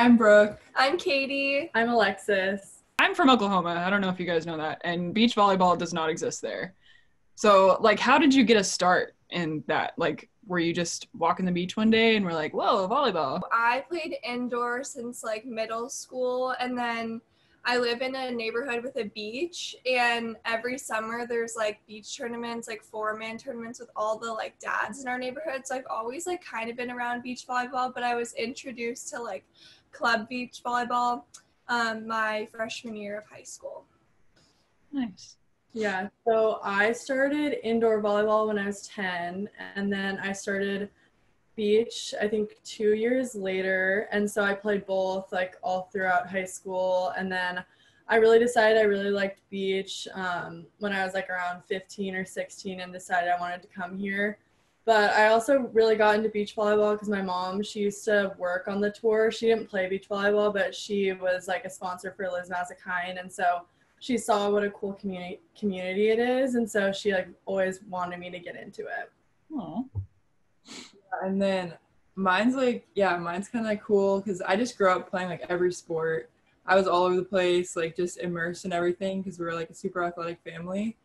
I'm Brooke. I'm Katie. I'm Alexis. I'm from Oklahoma. I don't know if you guys know that. And beach volleyball does not exist there. So, like, how did you get a start in that? Like, were you just walking the beach one day and were like, whoa, volleyball? I played indoor since like middle school, and then I live in a neighborhood with a beach, and every summer there's like beach tournaments, like 4-man tournaments with all the like dads in our neighborhood. So I've always like kind of been around beach volleyball, but I was introduced to like club beach volleyball my freshman year of high school. Nice. Yeah, so I started indoor volleyball when I was 10, and then I started beach, I think 2 years later. And so I played both like all throughout high school. And then I really decided I really liked beach when I was like around 15 or 16 and decided I wanted to come here. But I also really got into beach volleyball because my mom, she used to work on the tour. She didn't play beach volleyball, but she was like a sponsor for Liz Mazakine. And so she saw what a cool community it is. And so she like always wanted me to get into it. Aww. And then mine's kind of cool because I just grew up playing like every sport. I was all over the place, like just immersed in everything because we were like a super athletic family.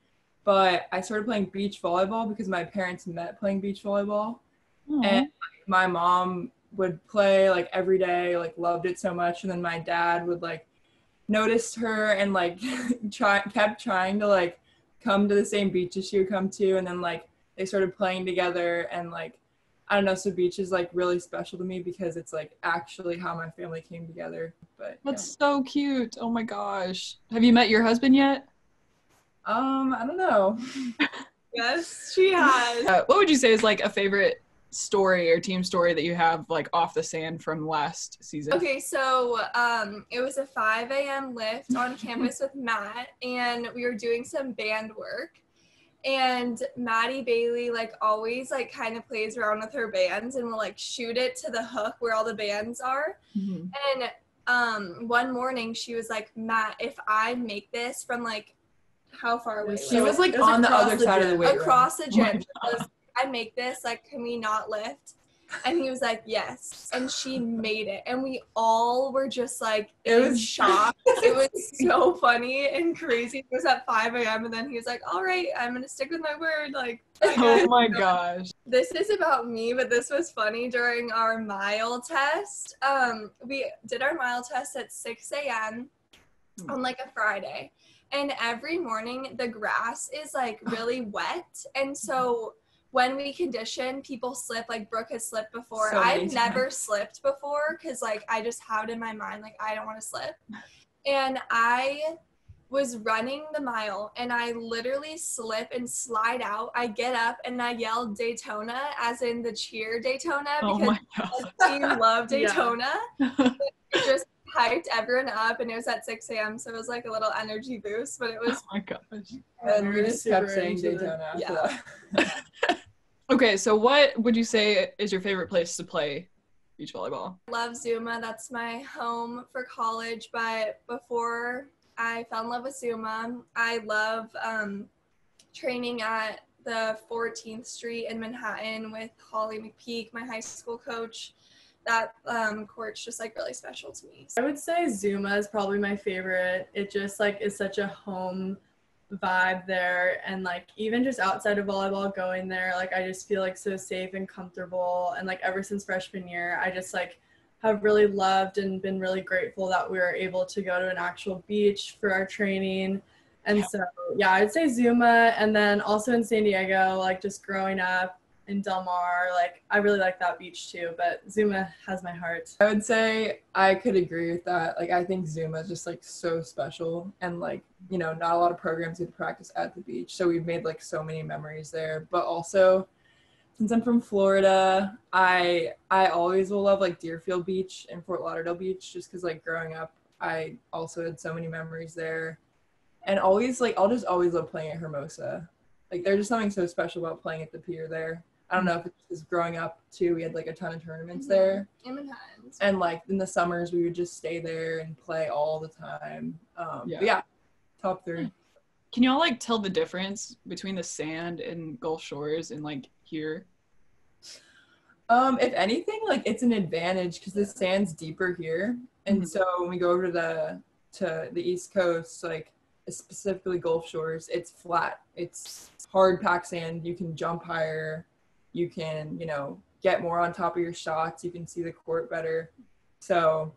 But I started playing beach volleyball because my parents met playing beach volleyball. Aww. And like, my mom would play like every day, like loved it so much. And then my dad would like notice her and like kept trying to like come to the same beaches she would come to. And then like they started playing together, and like I don't know, so beach is like really special to me because it's like actually how my family came together. But That's so cute. Oh my gosh. Have you met your husband yet? I don't know. Yes, she has. What would you say is like a favorite story or team story that you have like off the sand from last season? Okay, so it was a 5 a.m. lift on campus with Matt, and we were doing some band work. And Maddie Bailey like always like kind of plays around with her bands and will like shoot it to the hook where all the bands are. Mm-hmm. And one morning she was like, Matt, if I make this from like how far away? She was like on the other side of the weight room. Across the gym. She goes, I make this, like, can we not lift? And he was like, yes. And she made it. And we all were just like in shock. It was so funny and crazy. It was at 5 a.m. And then he was like, all right, I'm going to stick with my word. Like, oh my gosh. This is about me, but this was funny. During our mile test, we did our mile test at 6 a.m. on like a Friday. And every morning the grass is like really wet. And so when we condition, people slip. Like Brooke has slipped before. So I've never slipped before because like I just have it in my mind like I don't want to slip. And I was running the mile and I literally slip and slide out. I get up and I yell Daytona, as in the cheer Daytona, because the team loved Daytona. Yeah. It just hyped everyone up, and it was at 6 a.m. so it was like a little energy boost, but it was oh my gosh. And we just kept saying Daytona after that. Okay, so what would you say is your favorite place to play beach volleyball? I love Zuma. That's my home for college, but before I fell in love with Zuma, I love training at the 14th Street in Manhattan with Holly McPeak, my high school coach. That court's just like really special to me. I would say Zuma is probably my favorite. It just like is such a home vibe there, and like even just outside of volleyball, going there, like I just feel like so safe and comfortable. And like ever since freshman year, I just like have really loved and been really grateful that we were able to go to an actual beach for our training. And so yeah, I'd say Zuma. And then also in San Diego, like just growing up in Del Mar, like I really like that beach too, but Zuma has my heart. I would say I could agree with that. Like I think Zuma is just like so special, and like, you know, not a lot of programs get to practice at the beach, so we've made like so many memories there. But also, since I'm from Florida, I always will love like Deerfield Beach and Fort Lauderdale Beach, just because like growing up I also had so many memories there. And always like I'll just always love playing at Hermosa. Like there's just something so special about playing at the pier there. I don't know if it's just growing up too, we had like a ton of tournaments there. In Manhattan. And like in the summers we would just stay there and play all the time. But yeah, top 3. Can y'all like tell the difference between the sand and Gulf Shores and like here? If anything, like it's an advantage because the sand's deeper here, and so when we go over to the East Coast, like specifically Gulf Shores, it's flat. It's hard packed sand. You can jump higher. You can, get more on top of your shots. You can see the court better. So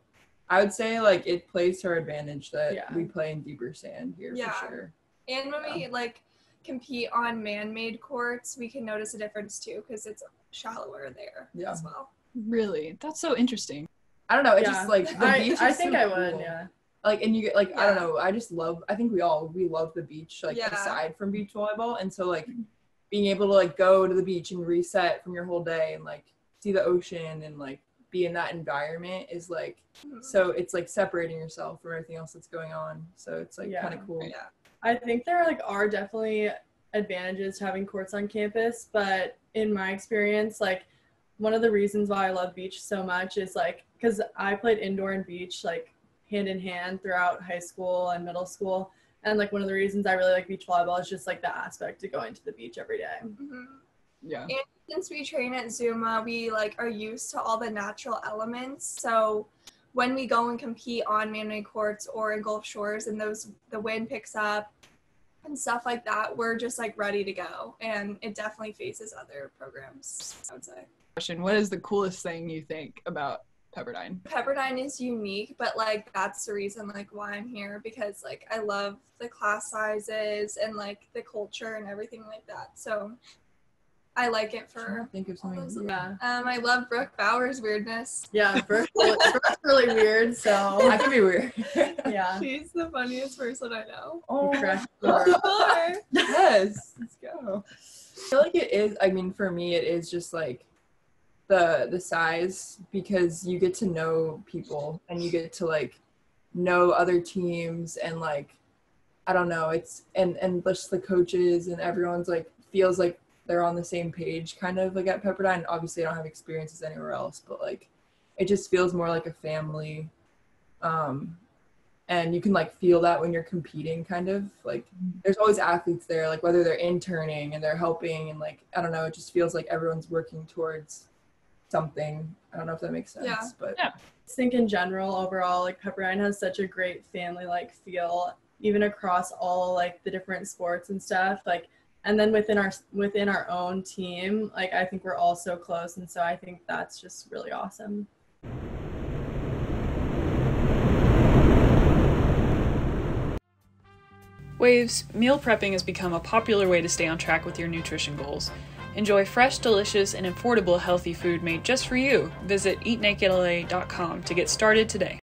I would say like it plays to our advantage that we play in deeper sand here for sure. And when we like compete on man-made courts, we can notice a difference too because it's shallower there as well. Really? That's so interesting. I don't know. It's just like the beach. I think I cool. would. Yeah. Like, and you get like I don't know. I just love. I think we love the beach. Like aside from beach volleyball, and so like being able to like go to the beach and reset from your whole day and like see the ocean and like be in that environment is like so it's like separating yourself from everything else that's going on. So it's like kind of cool. Yeah. I think there are definitely advantages to having courts on campus, but in my experience, like one of the reasons why I love beach so much is like because I played indoor and beach like hand in hand throughout high school and middle school, and like one of the reasons I really like beach volleyball is just like the aspect of going to the beach every day. Yeah. And since we train at Zuma, we like are used to all the natural elements, so when we go and compete on man-made courts or in Gulf Shores and the wind picks up and stuff like that, we're just like ready to go, and it definitely faces other programs, I would say. Question: what is the coolest thing you think about Pepperdine? Pepperdine is unique, but like that's the reason like why I'm here, because like I love the class sizes and like the culture and everything like that. So I like it for. Think of something. I love Brook Bauer's weirdness. Yeah, Brook's really weird. So I can be weird. Yeah. She's the funniest person I know. Oh, Yes. Let's go. I feel like it is. I mean, for me, it is just like the size because you get to know people and you get to like know other teams and like I don't know. It's and just the coaches and everyone's like feels like they're on the same page kind of like at Pepperdine. Obviously I don't have experiences anywhere else, but like it just feels more like a family. And you can like feel that when you're competing kind of like there's always athletes there, like whether they're interning and they're helping and like, I don't know, it just feels like everyone's working towards something. I don't know if that makes sense, but I think in general, overall, like Pepperdine has such a great family-like feel, even across all like the different sports and stuff. Like, and then within our own team, like I think we're all so close, and so I think that's just really awesome. Waves, meal prepping has become a popular way to stay on track with your nutrition goals. Enjoy fresh, delicious, and affordable healthy food made just for you. Visit eatnakedla.com to get started today.